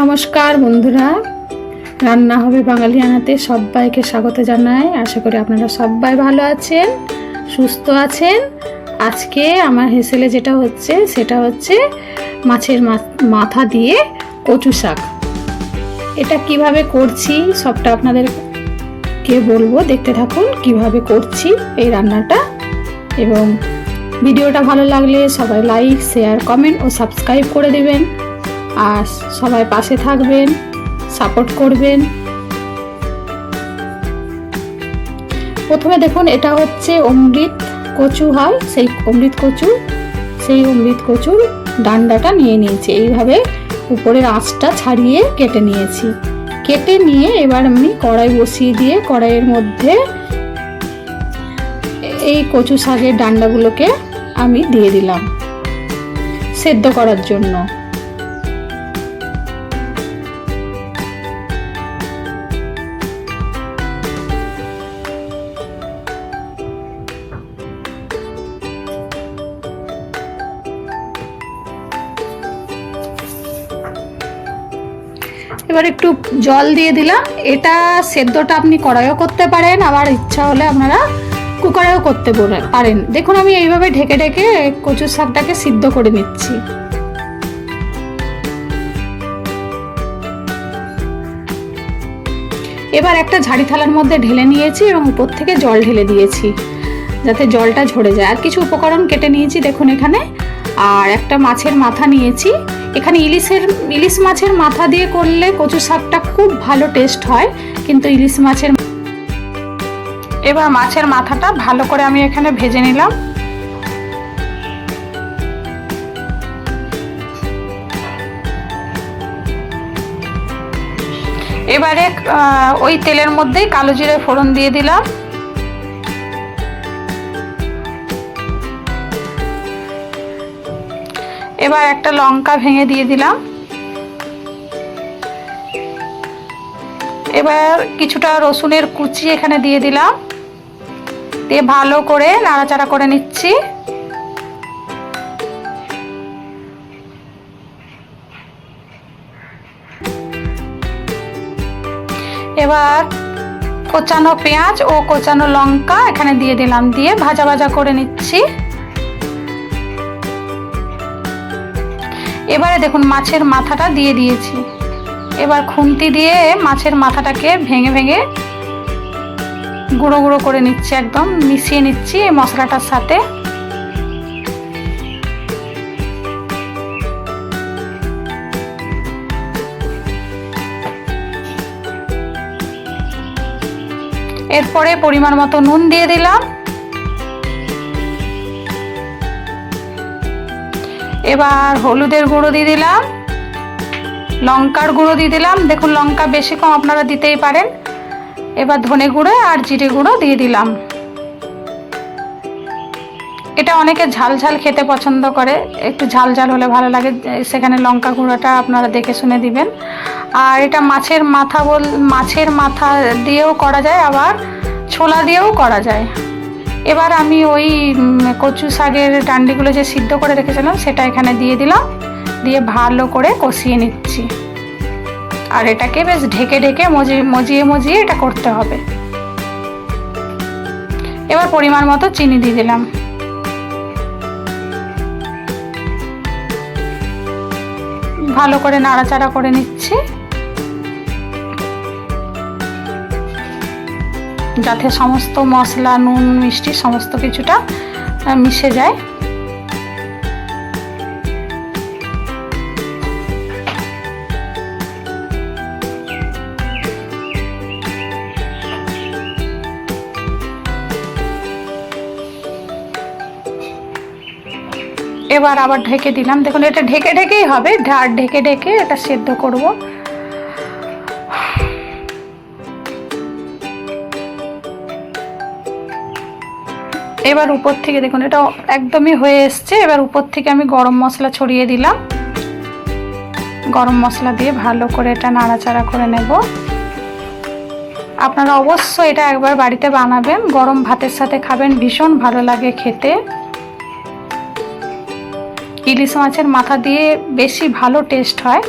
নমস্কার বন্ধুরা, রান্না হবে বাঙালিয়ানাতে সবাইকে স্বাগত জানাই। আশা করি আপনারা সবাই ভালো আছেন, সুস্থ আছেন। আজকে আমার হেসেলে যেটা হচ্ছে সেটা হচ্ছে মাছের মাথা দিয়ে কচু শাক। এটা কিভাবে করছি সবটা আপনাদেরকে বলবো, দেখতে থাকুন কিভাবে করছি এই রান্নাটা। এবং ভিডিওটা ভালো লাগলে সবাই লাইক, শেয়ার, কমেন্ট ও সাবস্ক্রাইব করে দেবেন। আর সবাই পাশে থাকবেন, সাপোর্ট করবেন। প্রথমে দেখুন, এটা হচ্ছে অমৃত কচু হয়, সেই অমৃত কচুর ডান্ডাটা নিয়ে নিয়েছি। এইভাবে উপরের আঁচটা ছাড়িয়ে কেটে নিয়েছি। কেটে নিয়ে এবার আমি কড়াই বসিয়ে দিয়ে কড়াইয়ের মধ্যে এই কচু শাকের ডান্ডাগুলোকে আমি দিয়ে দিলাম সেদ্ধ করার জন্য। এবার একটু জল দিয়ে দিলাম। এটা সেদ্ধটা আপনি কড়াইও করতে পারেন, আবার ইচ্ছা হলে আপনারা কুকারেও করতে পারেন। দেখুন আমি এইভাবে ঢেকে ঢেকে কচু শাকটাকে সিদ্ধ করে নিচ্ছি। এবার একটা ঝাড়ি থালার মধ্যে ঢেলে নিয়েছি এবং উপর থেকে জল ঢেলে দিয়েছি যাতে জলটা ঝরে যায়। আর কিছু উপকরণ কেটে নিয়েছি দেখুন এখানে। আর একটা মাছের মাথা নিয়েছি। এখানে ইলিশ মাছের মাথা দিয়ে করলে কচু শাকটা খুব ভালো টেস্ট হয়, কিন্তু এবার মাছের মাথাটা ভালো করে আমি এখানে ভেজে নিলাম। এবারে ওই তেলের মধ্যেই কালো জিরে ফোড়ন দিয়ে দিলাম। এবার একটা লঙ্কা ভেঙে দিয়ে দিলাম। এবার কিছুটা রসুনের কুচি এখানে দিয়ে দিলাম, দিয়ে ভালো করে নাড়াচাড়া করে নিচ্ছি। এবার কোচানো পেঁয়াজ ও কোচানো লঙ্কা এখানে দিয়ে দিলাম, দিয়ে ভাজা ভাজা করে নিচ্ছি। এবারে দেখুন মাছের মাথাটা দিয়ে দিয়েছি। এবার খুন্তি দিয়ে মাছের মাথাটাকে ভেঙে ভেঙে গুঁড়ো গুঁড়ো করে নিচ্ছি, একদম মিশিয়ে নিচ্ছি এই মশলাটার সাথে। এরপরে পরিমাণ মতো নুন দিয়ে দিলাম। এবার হলুদের গুঁড়ো দিয়ে দিলাম, লঙ্কার গুঁড়ো দিয়ে দিলাম। দেখুন লঙ্কা বেশি কম আপনারা দিতেই পারেন। এবার ধনে গুঁড়ো আর জিরে গুঁড়ো দিয়ে দিলাম। এটা অনেকে ঝাল ঝাল খেতে পছন্দ করে, একটু ঝাল ঝাল হলে ভালো লাগে, সেখানে লঙ্কা গুঁড়োটা আপনারা দেখে শুনে দিবেন। আর এটা মাছের মাথা দিয়েও করা যায়, আবার ছোলা দিয়েও করা যায়। এবার আমি ওই কচু শাকের ডান্ডিগুলো যে সিদ্ধ করে রেখেছিলাম সেটা এখানে দিয়ে দিলাম, দিয়ে ভালো করে কষিয়ে নিচ্ছি। আর এটাকে বেশ ঢেকে ঢেকে মজিয়ে এটা করতে হবে। এবার পরিমাণ মতো চিনি দিয়ে দিলাম। ভালো করে নাড়াচাড়া করে নিচ্ছি যাতে সমস্ত মশলা, নুন, মিষ্টি সমস্ত কিছুটা মিশে যায়। এবার আবার ঢেকে দিলাম। দেখুন এটা ঢেকে ঢেকেই হবে, ঢেকে ঢেকে এটা সেদ্ধ করব। এবার উপর থেকে দেখুন এটা একদমই হয়ে এসছে। এবার উপর থেকে আমি গরম মশলা ছড়িয়ে দিলাম। গরম মশলা দিয়ে ভালো করে এটা নাড়াচাড়া করে নেব। আপনারা অবশ্যই এটা একবার বাড়িতে বানাবেন, গরম ভাতের সাথে খাবেন, ভীষণ ভালো লাগে খেতে। ইলিশ মাছের মাথা দিয়ে বেশি ভালো টেস্ট হয়।